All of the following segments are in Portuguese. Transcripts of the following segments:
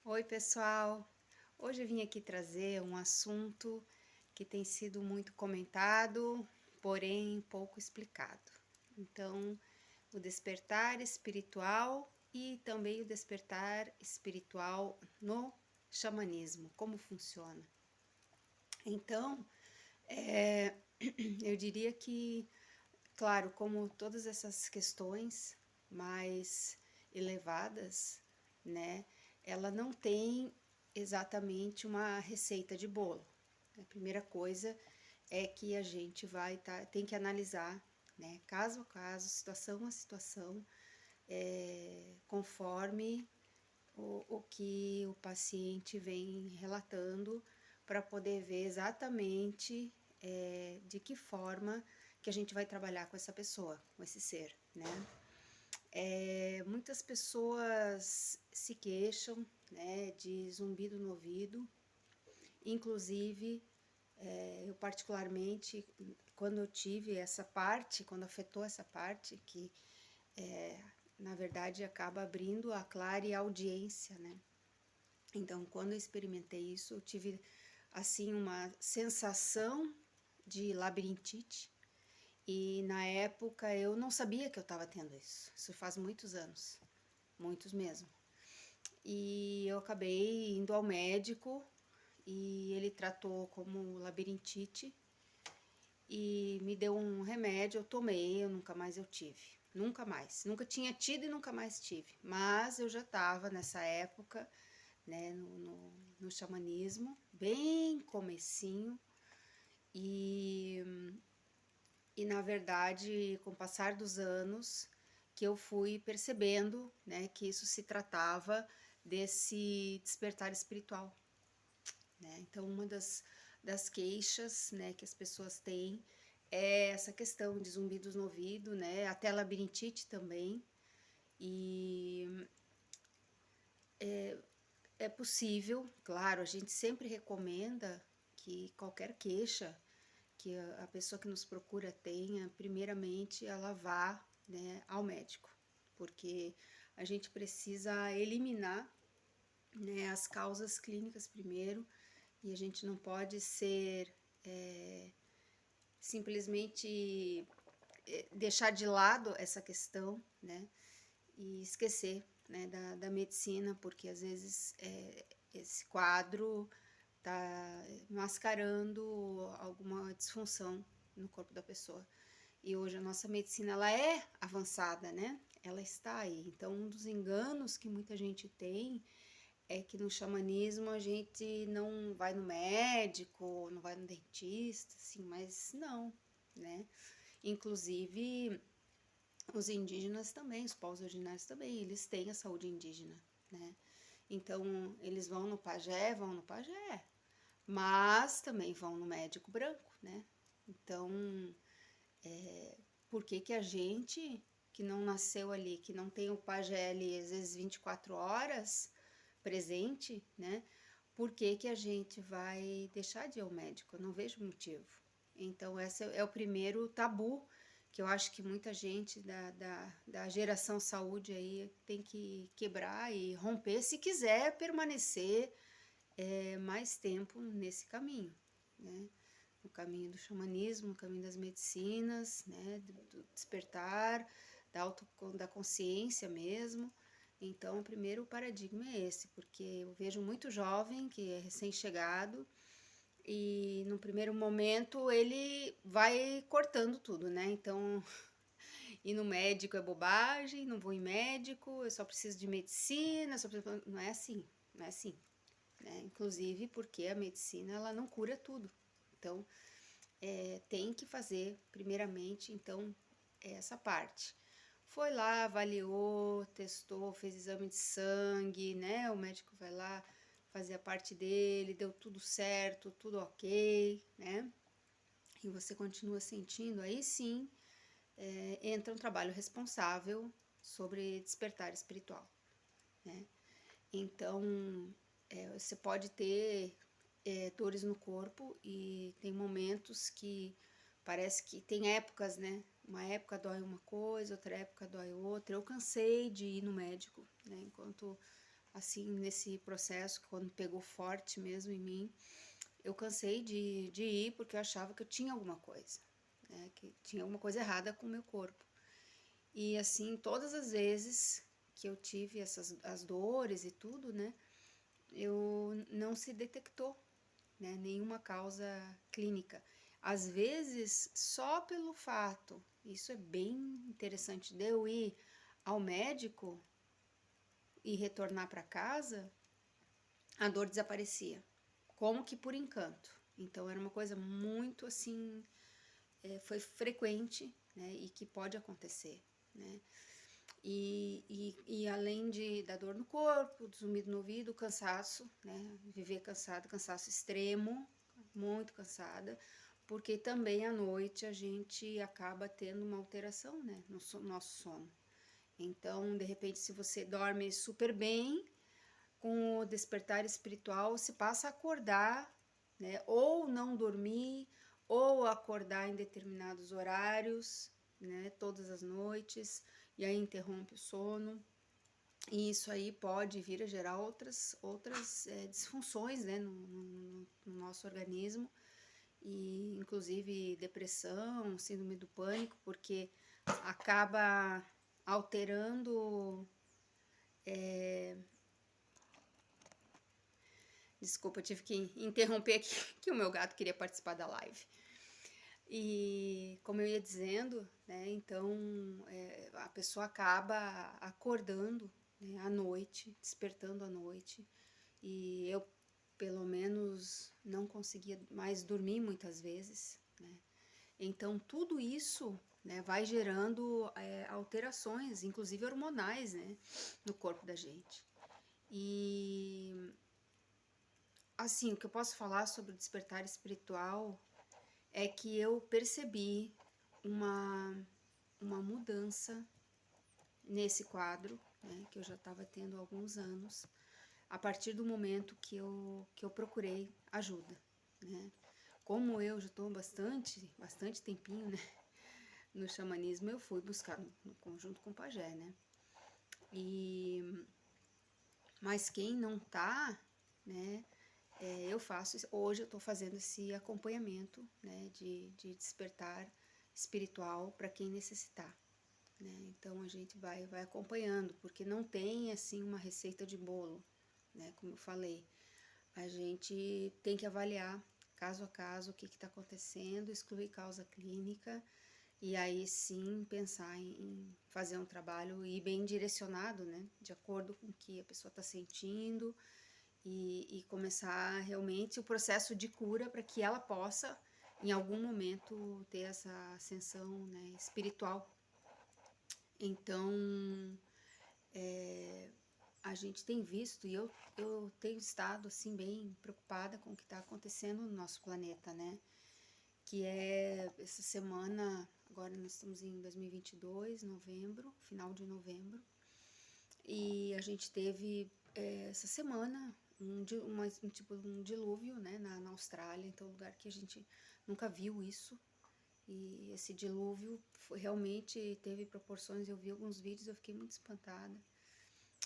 Oi, pessoal! Hoje eu vim aqui trazer um assunto que tem sido muito comentado, porém pouco explicado. Então, o despertar espiritual e também o despertar espiritual no xamanismo, como funciona. Então, eu diria que, claro, como todas essas questões mais elevadas, né, ela não tem exatamente uma receita de bolo. A primeira coisa é que a gente tem que analisar, né, caso a caso, situação a situação, conforme o que o paciente vem relatando, para poder ver exatamente de que forma que a gente vai trabalhar com essa pessoa, com esse ser, né? Muitas pessoas se queixam, né, de zumbido no ouvido, inclusive eu particularmente, quando eu tive essa parte, quando afetou essa parte, que na verdade acaba abrindo a clareaudiência, né? Então, quando eu experimentei isso, eu tive assim uma sensação de labirintite. E na época eu não sabia que eu estava tendo isso. Isso faz muitos anos, muitos mesmo. E eu acabei indo ao médico e ele tratou como labirintite e me deu um remédio, eu tomei, eu nunca mais eu tive. Nunca mais. Nunca tinha tido e nunca mais tive. Mas eu já estava nessa época, né, no xamanismo, bem comecinho. E na verdade, com o passar dos anos, que eu fui percebendo, né, que isso se tratava desse despertar espiritual, né? Então, uma das queixas, né, que as pessoas têm é essa questão de zumbidos no ouvido, né, até labirintite também. E é possível, claro, a gente sempre recomenda que qualquer queixa que a pessoa que nos procura tenha, primeiramente ela vá, né, ao médico, porque a gente precisa eliminar, né, as causas clínicas primeiro, e a gente não pode ser simplesmente deixar de lado essa questão, né, e esquecer, né, da medicina, porque às vezes esse quadro está mascarando alguma disfunção no corpo da pessoa. E hoje a nossa medicina ela é avançada, né? Ela está aí. Então, um dos enganos que muita gente tem é que no xamanismo a gente não vai no médico, não vai no dentista, assim, mas não, né? Inclusive, os indígenas também, os povos originários também, eles têm a saúde indígena, né? Então, eles vão no pajé, mas também vão no médico branco, né? Então, por que que a gente que não nasceu ali, que não tem o pajé ali às vezes 24 horas presente, né? Por que que a gente vai deixar de ir ao médico? Eu não vejo motivo. Então, esse é o primeiro tabu que eu acho que muita gente da geração saúde aí tem que quebrar e romper se quiser permanecer mais tempo nesse caminho, né? No caminho do xamanismo, no caminho das medicinas, né? Do despertar, da consciência mesmo. Então, o primeiro paradigma é esse, porque eu vejo muito jovem que é recém-chegado e no primeiro momento ele vai cortando tudo, né? Então, ir no médico é bobagem, não vou em médico, eu só preciso de medicina, não é assim, não é assim, né? Inclusive porque a medicina ela não cura tudo. Então, tem que fazer primeiramente, então, essa parte. Foi lá, avaliou, testou, fez exame de sangue, né? O médico vai lá fazer a parte dele, deu tudo certo, tudo ok, né? E você continua sentindo, aí sim entra um trabalho responsável sobre despertar espiritual, né? Então, você pode ter dores no corpo e tem momentos que parece que tem épocas, né? Uma época dói uma coisa, outra época dói outra. Eu cansei de ir no médico, né? Enquanto assim, nesse processo, quando pegou forte mesmo em mim, eu cansei de ir porque eu achava que eu tinha alguma coisa, né? Que tinha alguma coisa errada com o meu corpo. E assim, todas as vezes que eu tive as dores e tudo, né? Eu não se detectou, né, nenhuma causa clínica. Às vezes, só pelo fato, isso é bem interessante, de eu ir ao médico e retornar para casa, a dor desaparecia, como que por encanto. Então era uma coisa muito assim, foi frequente, né, e que pode acontecer, né? E além da dor no corpo, do zumbido no ouvido, cansaço, né? Viver cansado, cansaço extremo, muito cansada, porque também à noite a gente acaba tendo uma alteração, né, no nosso sono. Então, de repente, se você dorme super bem, com o despertar espiritual, se passa a acordar, né, ou não dormir, ou acordar em determinados horários, né, todas as noites, e aí interrompe o sono. E isso aí pode vir a gerar outras disfunções, né, no nosso organismo, e inclusive depressão, síndrome do pânico, porque acaba alterando. Desculpa, eu tive que interromper aqui, que o meu gato queria participar da live. E como eu ia dizendo, né, então a pessoa acaba acordando, né, à noite, despertando à noite, e eu, pelo menos, não conseguia mais dormir muitas vezes, né? Então, tudo isso, né, vai gerando alterações, inclusive hormonais, né, no corpo da gente. E, assim, o que eu posso falar sobre o despertar espiritual é que eu percebi uma, uma mudança nesse quadro, né, que eu já estava tendo há alguns anos, a partir do momento que eu procurei ajuda, né? Como eu já estou bastante tempinho, né, no xamanismo, eu fui buscar no conjunto com o pajé, né? E, mas quem não tá, né, eu faço, hoje eu estou fazendo esse acompanhamento, né, de despertar espiritual para quem necessitar, né? Então a gente vai acompanhando, porque não tem assim uma receita de bolo, né? Como eu falei, a gente tem que avaliar caso a caso o que está acontecendo, excluir causa clínica e aí sim pensar em fazer um trabalho e bem direcionado, né? De acordo com o que a pessoa está sentindo e começar realmente o processo de cura para que ela possa em algum momento ter essa ascensão, né, espiritual. Então, a gente tem visto, e eu tenho estado assim bem preocupada com o que está acontecendo no nosso planeta, né? Que é essa semana, agora nós estamos em 2022, novembro, final de novembro, e a gente teve essa semana um tipo de um dilúvio, né, na Austrália, então um lugar que a gente nunca viu isso. E esse dilúvio realmente teve proporções, eu vi alguns vídeos, eu fiquei muito espantada.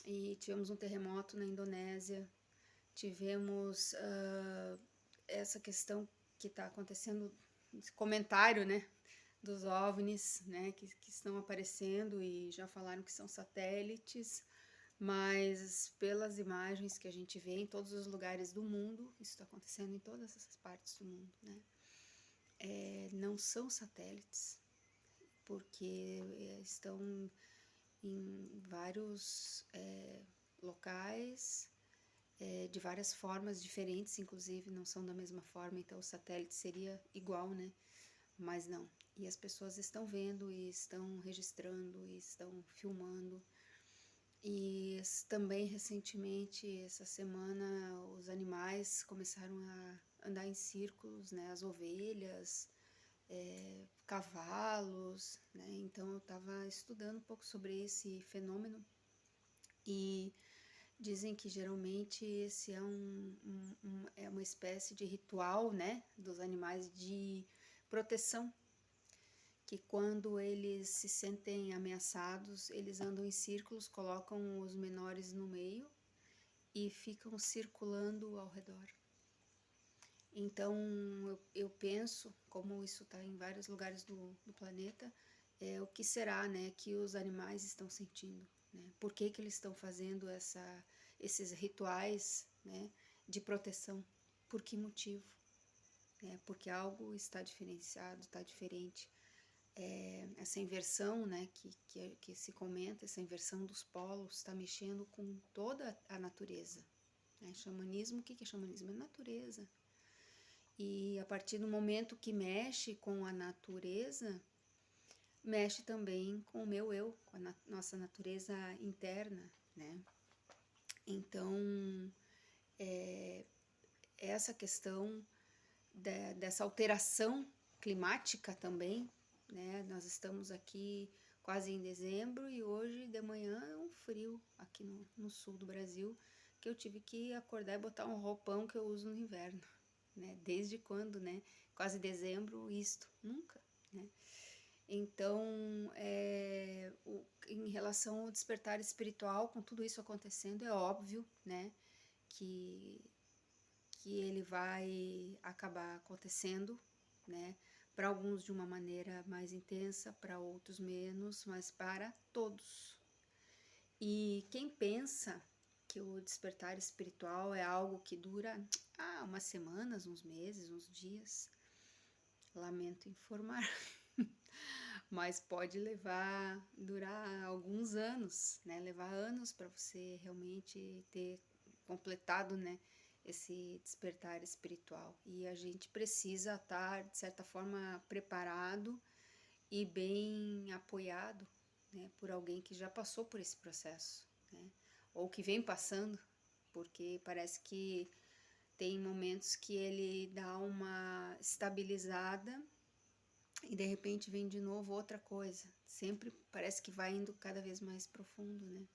E tivemos um terremoto na Indonésia, tivemos essa questão que está acontecendo, esse comentário, né, dos OVNIs, né, que estão aparecendo e já falaram que são satélites, mas pelas imagens que a gente vê em todos os lugares do mundo, isso está acontecendo em todas essas partes do mundo, né, não são satélites, porque estão em vários locais, de várias formas diferentes, inclusive não são da mesma forma, então o satélite seria igual, né? Mas não. E as pessoas estão vendo e estão registrando e estão filmando. E também recentemente, essa semana, os animais começaram a andar em círculos, né? As ovelhas, cavalos, né? Então eu estava estudando um pouco sobre esse fenômeno e dizem que geralmente esse é é uma espécie de ritual, né, dos animais de proteção, que quando eles se sentem ameaçados, eles andam em círculos, colocam os menores no meio e ficam circulando ao redor. Então, eu penso, como isso está em vários lugares do planeta, o que será, né, que os animais estão sentindo, né? Por que que eles estão fazendo esses rituais, né, de proteção? Por que motivo? Porque algo está diferenciado, está diferente. Essa inversão, né, que se comenta, essa inversão dos polos, está mexendo com toda a natureza. Né? Xamanismo, o que é xamanismo? É natureza. E a partir do momento que mexe com a natureza, mexe também com o meu eu, com a nossa natureza interna, né? Então, essa questão dessa alteração climática também, né? Nós estamos aqui quase em dezembro e hoje de manhã é um frio aqui no sul do Brasil, que eu tive que acordar e botar um roupão que eu uso no inverno, né? Desde quando, né? Quase dezembro, isto, nunca, né? Então, em relação ao despertar espiritual, com tudo isso acontecendo, é óbvio, né, que ele vai acabar acontecendo, né, para alguns de uma maneira mais intensa, para outros menos, mas para todos. E quem pensa que o despertar espiritual é algo que dura umas semanas, uns meses, uns dias, lamento informar, mas pode durar alguns anos, né? Levar anos para você realmente ter completado, né, esse despertar espiritual. E a gente precisa estar, de certa forma, preparado e bem apoiado, né, por alguém que já passou por esse processo, né? Ou que vem passando, porque parece que tem momentos que ele dá uma estabilizada e de repente vem de novo outra coisa. Sempre parece que vai indo cada vez mais profundo, né?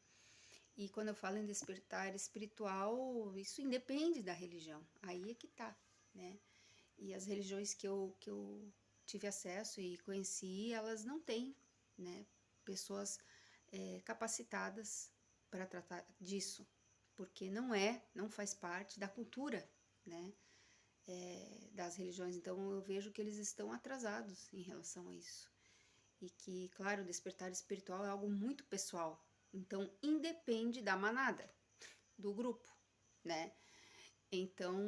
E quando eu falo em despertar espiritual, isso independe da religião. Aí é que tá, né? E as religiões que eu tive acesso e conheci, elas não têm, né, pessoas capacitadas para tratar disso, porque não faz parte da cultura, né? Das religiões. Então eu vejo que eles estão atrasados em relação a isso. E que, claro, o despertar espiritual é algo muito pessoal. Então independe da manada, do grupo, né? Então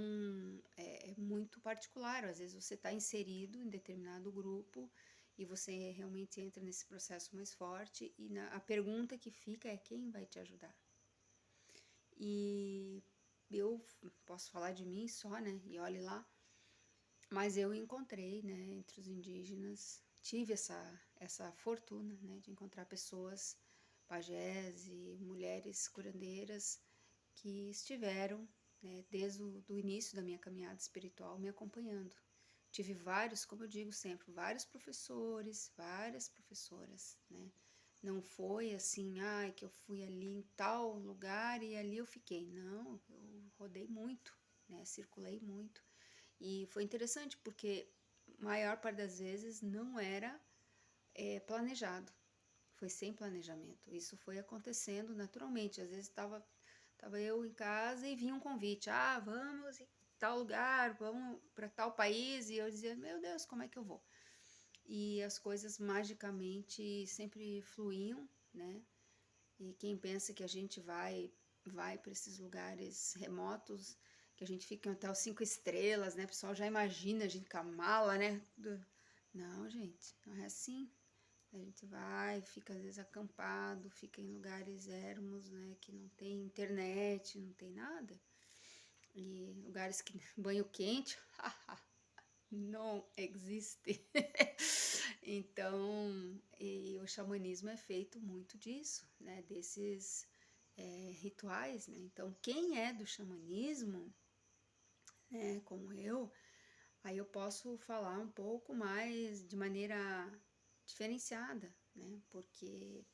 é muito particular. Às vezes você está inserido em determinado grupo e você realmente entra nesse processo mais forte e a pergunta que fica é quem vai te ajudar. E eu posso falar de mim só, né? E olhe lá. Mas eu encontrei, né, entre os indígenas, tive essa fortuna, né, de encontrar pessoas, pajés e mulheres curandeiras que estiveram, né, desde o início da minha caminhada espiritual me acompanhando. Tive vários, como eu digo sempre, vários professores, várias professoras, né? Não foi assim, que eu fui ali em tal lugar e ali eu fiquei. Não, eu rodei muito, né? Circulei muito. E foi interessante porque a maior parte das vezes não era planejado, foi sem planejamento. Isso foi acontecendo naturalmente. Às vezes tava eu em casa e vinha um convite, vamos em tal lugar, vamos para tal país, e eu dizia, meu Deus, como é que eu vou? E as coisas magicamente sempre fluíam, né? E quem pensa que a gente vai para esses lugares remotos, que a gente fica em hotel 5 estrelas, né? O pessoal já imagina a gente com a mala, né? Não, gente, não é assim. A gente vai, fica às vezes acampado, fica em lugares ermos, né? Que não tem internet, não tem nada. E lugares que banho quente, não existe. Então, e o xamanismo é feito muito disso, né? Desses rituais, né? Então, quem é do xamanismo, né, como eu, aí eu posso falar um pouco mais de maneira diferenciada, né? Porque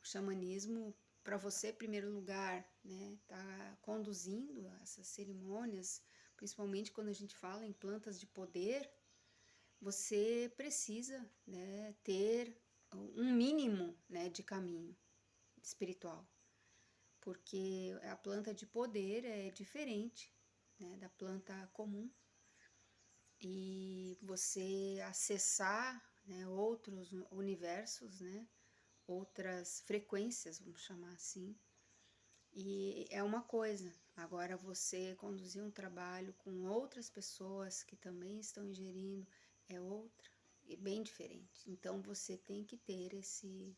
o xamanismo, para você, em primeiro lugar, né, tá conduzindo essas cerimônias, principalmente quando a gente fala em plantas de poder, você precisa, né, ter um mínimo, né, de caminho espiritual. porque a planta de poder é diferente, né, da planta comum. E você acessar, né, outros universos, né, outras frequências, vamos chamar assim, e é uma coisa. Agora você conduzir um trabalho com outras pessoas que também estão ingerindo é outra, e bem diferente. Então você tem que ter esse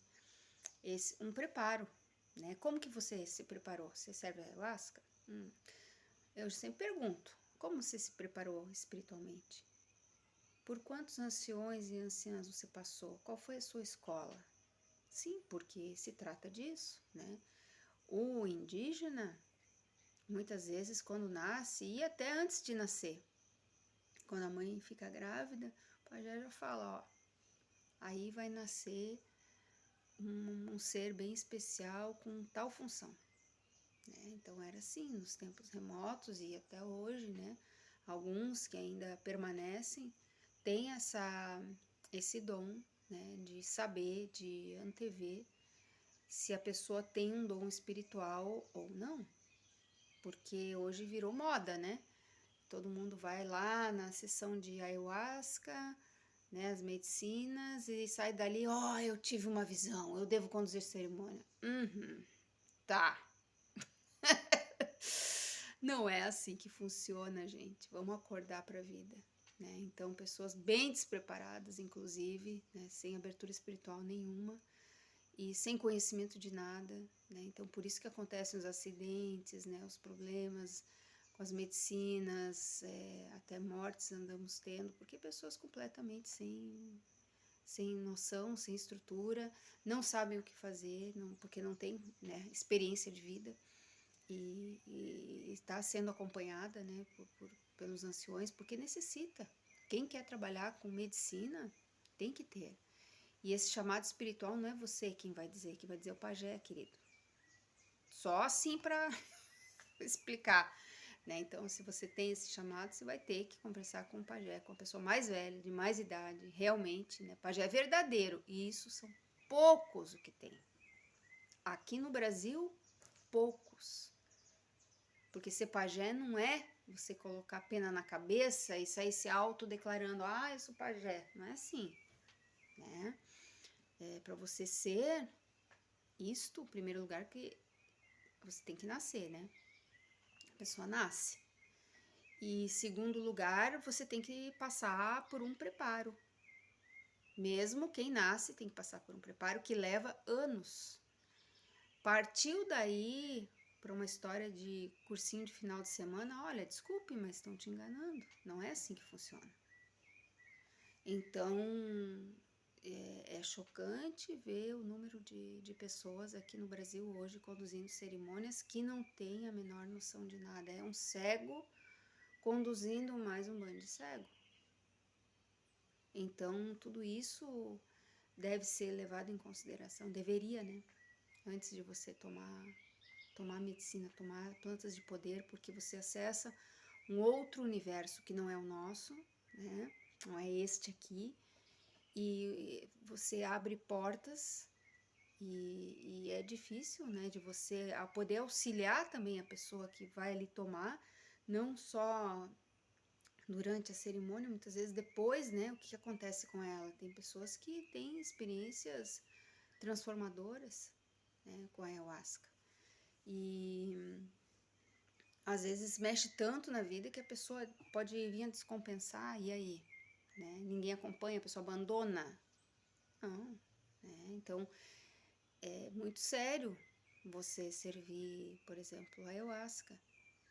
um preparo, né? Como que você se preparou? Você serve ayahuasca? Eu sempre pergunto, como você se preparou espiritualmente? Por quantos anciões e anciãs você passou? Qual foi a sua escola? Sim, porque se trata disso, né? O indígena, muitas vezes, quando nasce, e até antes de nascer, quando a mãe fica grávida, o pajé já fala, ó, aí vai nascer um ser bem especial com tal função, né? Então era assim nos tempos remotos e até hoje, né? Alguns que ainda permanecem têm esse dom, né? De saber, de antever se a pessoa tem um dom espiritual ou não, porque hoje virou moda, né? Todo mundo vai lá na sessão de ayahuasca, né, as medicinas, e sai dali, ó, eu tive uma visão, eu devo conduzir cerimônia. Tá. Não é assim que funciona, gente. Vamos acordar para a vida, né? Então, pessoas bem despreparadas, inclusive, né, sem abertura espiritual nenhuma e sem conhecimento de nada, né? Então, por isso que acontecem os acidentes, né, os problemas com as medicinas, até mortes andamos tendo, porque pessoas completamente sem noção, sem estrutura, não sabem o que fazer, não, porque não têm, né, experiência de vida e está sendo acompanhada, né, pelos anciões, porque necessita. Quem quer trabalhar com medicina tem que ter. E esse chamado espiritual não é você quem vai dizer o pajé, querido. Só assim para explicar, né? Então, se você tem esse chamado, você vai ter que conversar com o pajé, com a pessoa mais velha, de mais idade, realmente, né? Pajé é verdadeiro, e isso são poucos o que tem. Aqui no Brasil, poucos. Porque ser pajé não é você colocar a pena na cabeça e sair se autodeclarando, ah, eu sou pajé. Não é assim, né? Para você ser isto, em primeiro lugar, que você tem que nascer, né? A pessoa nasce. E segundo lugar, você tem que passar por um preparo. Mesmo quem nasce tem que passar por um preparo que leva anos. Partiu daí para uma história de cursinho de final de semana, olha, desculpe, mas estão te enganando. Não é assim que funciona. Então, é chocante ver o número de pessoas aqui no Brasil hoje conduzindo cerimônias que não têm a menor noção de nada. É um cego conduzindo mais um bando de cego. Então, tudo isso deve ser levado em consideração, deveria, né? Antes de você tomar medicina, tomar plantas de poder, porque você acessa um outro universo que não é o nosso, né? Não é este aqui, e você abre portas e é difícil, né? De você poder auxiliar também a pessoa que vai ali tomar, não só durante a cerimônia, muitas vezes depois, né? O que acontece com ela? Tem pessoas que têm experiências transformadoras, né, com a ayahuasca. E às vezes mexe tanto na vida que a pessoa pode vir a descompensar, e aí? Né? Ninguém acompanha, a pessoa abandona. Não, né? Então é muito sério você servir, por exemplo, a ayahuasca.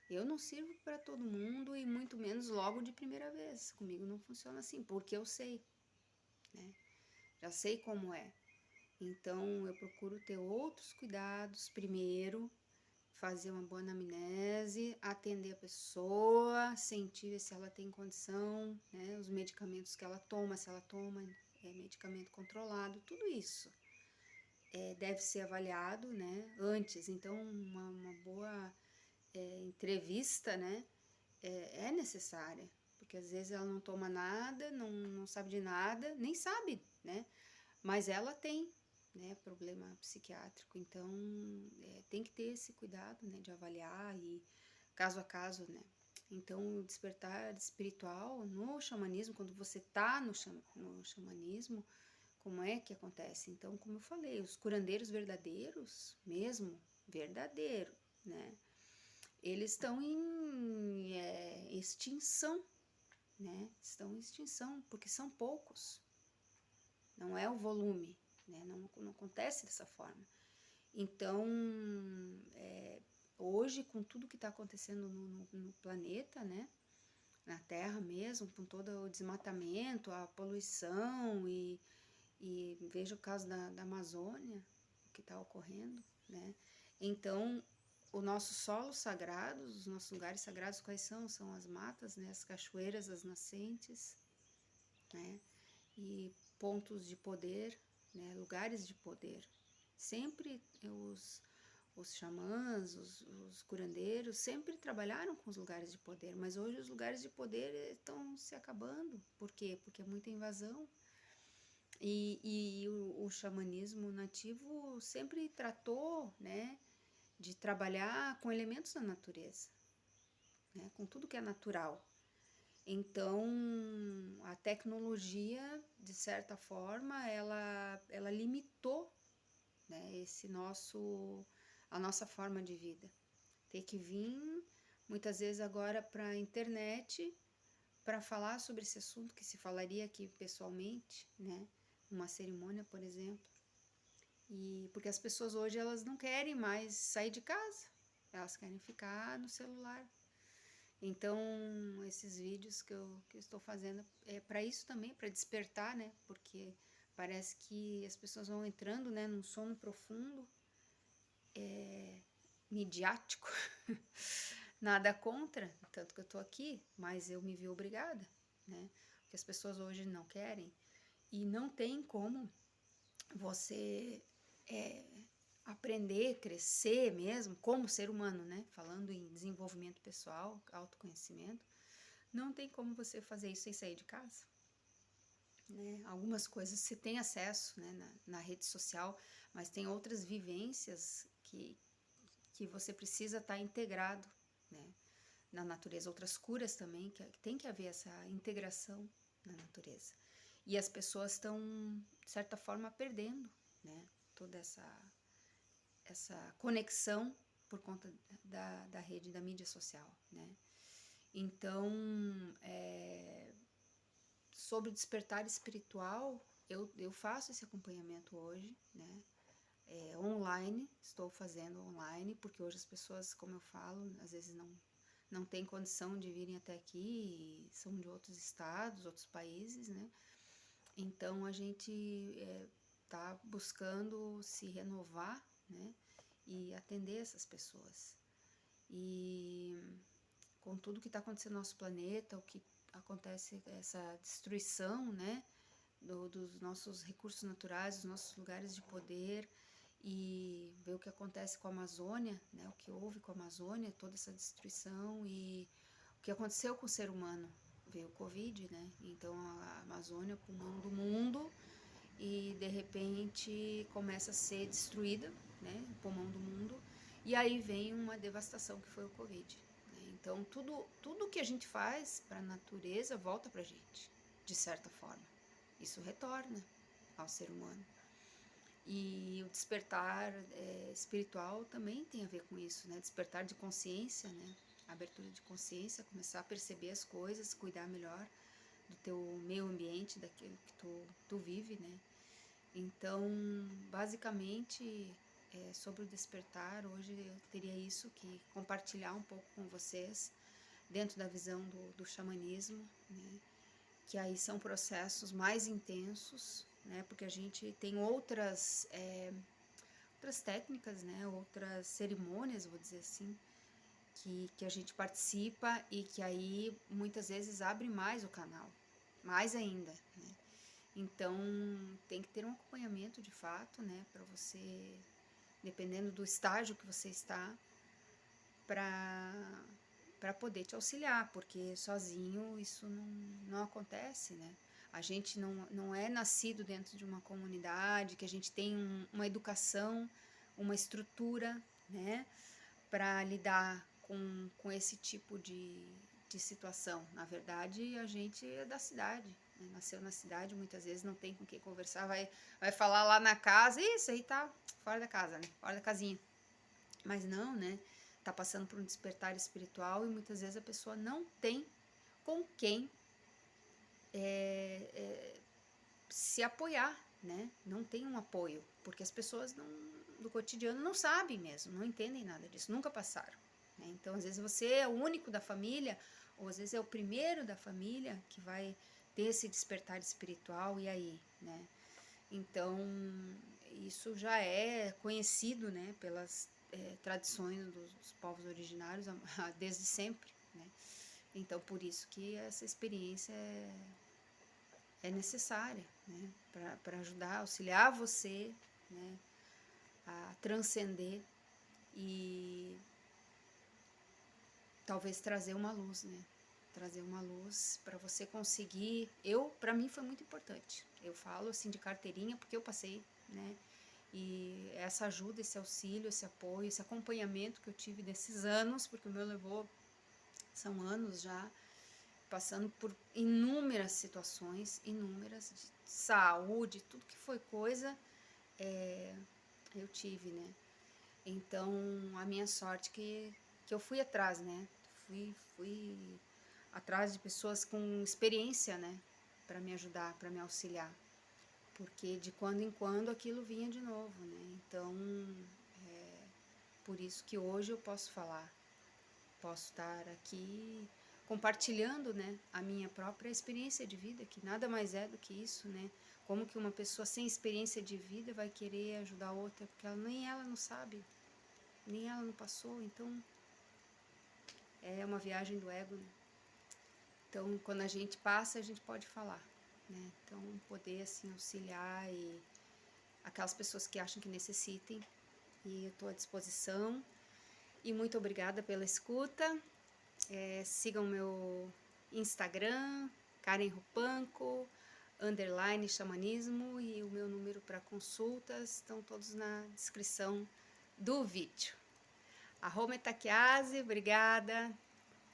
Eu não sirvo para todo mundo e muito menos logo de primeira vez. Comigo não funciona assim, porque eu sei, né? Já sei como é. Então eu procuro ter outros cuidados primeiro, fazer uma boa anamnese, atender a pessoa, sentir se ela tem condição, né? Os medicamentos que ela toma, se ela toma medicamento controlado, tudo isso deve ser avaliado, né? Antes. Então uma boa entrevista, né? É necessária, porque às vezes ela não toma nada, não sabe de nada, nem sabe, né? Mas ela tem, né, problema psiquiátrico. Então, tem que ter esse cuidado, né, de avaliar e caso a caso, né. Então, o despertar espiritual no xamanismo, quando você tá no xamanismo, como é que acontece? Então, como eu falei, os curandeiros verdadeiros, mesmo, verdadeiro, né, eles estão em extinção, né, estão em extinção, porque são poucos, não é o volume, né, não acontece dessa forma. Então, hoje, com tudo que está acontecendo no planeta, né, na Terra mesmo, com todo o desmatamento, a poluição e veja o caso da Amazônia, o que está ocorrendo, né? Então, os nossos solos sagrados, os nossos lugares sagrados, quais são? São as matas, né? As cachoeiras, as nascentes, né? E pontos de poder, né? Lugares de poder. Sempre os xamãs, os curandeiros, sempre trabalharam com os lugares de poder, mas hoje os lugares de poder estão se acabando. Por quê? Porque é muita invasão. E o xamanismo nativo sempre tratou, né, de trabalhar com elementos da natureza, né, com tudo que é natural. Então, a tecnologia, de certa forma, ela limitou, né, a nossa forma de vida. Tem que vir, muitas vezes agora, para a internet, para falar sobre esse assunto que se falaria aqui pessoalmente, né, uma cerimônia, por exemplo. E porque as pessoas hoje elas não querem mais sair de casa, elas querem ficar no celular. Então, esses vídeos que eu estou fazendo é para isso também, para despertar, né? Porque parece que as pessoas vão entrando, né, num sono profundo, midiático. Nada contra, tanto que eu estou aqui, mas eu me vi obrigada, né? Porque as pessoas hoje não querem e não tem como você aprender, crescer mesmo como ser humano, né? Falando em desenvolvimento pessoal, autoconhecimento, não tem como você fazer isso sem sair de casa, né? Algumas coisas você tem acesso, né, na rede social, mas tem outras vivências que você precisa estar integrado, né, na natureza. Outras curas também, que tem que haver essa integração na natureza. E as pessoas estão, de certa forma, perdendo, né, toda essa conexão por conta da rede, da mídia social, né? Então, sobre o despertar espiritual, eu faço esse acompanhamento hoje, né? Online, estou fazendo online, porque hoje as pessoas, como eu falo, às vezes não têm condição de virem até aqui, são de outros estados, outros países, né? Então, a gente está buscando se renovar, né? E atender essas pessoas. E com tudo que está acontecendo no nosso planeta, o que acontece, essa destruição, né, dos nossos recursos naturais, dos nossos lugares de poder, e ver o que acontece com a Amazônia, né, o que houve com a Amazônia, toda essa destruição e o que aconteceu com o ser humano. Veio o Covid, né, então a Amazônia, o pulmão do mundo, e de repente começa a ser destruída, né, o pulmão do mundo, e aí vem uma devastação que foi o Covid. Né? Então tudo que a gente faz para a natureza volta para a gente, de certa forma. Isso retorna ao ser humano. E o despertar espiritual também tem a ver com isso, né? Despertar de consciência, né? Abertura de consciência, começar a perceber as coisas, cuidar melhor do teu meio ambiente, daquilo que tu vive, né? Então, basicamente, sobre o despertar, hoje eu teria isso que compartilhar um pouco com vocês, dentro da visão do xamanismo, né? Que aí são processos mais intensos, né? Porque a gente tem outras técnicas, né? Outras cerimônias, vou dizer assim, que a gente participa e que aí muitas vezes abre mais o canal, mais ainda, né? Então, tem que ter um acompanhamento de fato, né, para você, dependendo do estágio que você está, para poder te auxiliar, porque sozinho isso não acontece, né? A gente não é nascido dentro de uma comunidade, que a gente tem uma educação, uma estrutura, né, para lidar com esse tipo de situação. Na verdade, a gente é da cidade, né? Nasceu na cidade, muitas vezes não tem com quem conversar, vai falar lá na casa, isso aí tá fora da casa, né? Fora da casinha. Mas não, né? Tá passando por um despertar espiritual e muitas vezes a pessoa não tem com quem se apoiar, né? Não tem um apoio, porque as pessoas do cotidiano não sabem mesmo, não entendem nada disso, nunca passaram, né? Então, às vezes você é o único da família, ou às vezes é o primeiro da família que vai ter esse despertar espiritual, e aí, né? Então, isso já é conhecido, né, pelas tradições dos povos originários desde sempre, né? Então, por isso que essa experiência é necessária, né, para ajudar, auxiliar você, né, a transcender e talvez trazer uma luz, né? Trazer uma luz para você conseguir. Para mim foi muito importante. Eu falo assim de carteirinha porque eu passei, né? E essa ajuda, esse auxílio, esse apoio, esse acompanhamento que eu tive nesses anos, porque o meu levou, são anos já, passando por inúmeras situações, inúmeras, de saúde, tudo que foi coisa, eu tive, né? Então, a minha sorte que eu fui atrás, né? Fui atrás de pessoas com experiência, né? Para me ajudar, para me auxiliar. Porque de quando em quando aquilo vinha de novo, né? Então, por isso que hoje eu posso falar, posso estar aqui compartilhando, né, a minha própria experiência de vida, que nada mais é do que isso, né? Como que uma pessoa sem experiência de vida vai querer ajudar outra, porque nem ela não sabe, nem ela não passou, então é uma viagem do ego, né? Então, quando a gente passa, a gente pode falar, né? Então, poder assim auxiliar e aquelas pessoas que acham que necessitem, e eu estou à disposição. E muito obrigada pela escuta. Sigam meu Instagram, Karen Rupanco, _ xamanismo, e o meu número para consultas estão todos na descrição do vídeo. Arroba Itaquiase, obrigada.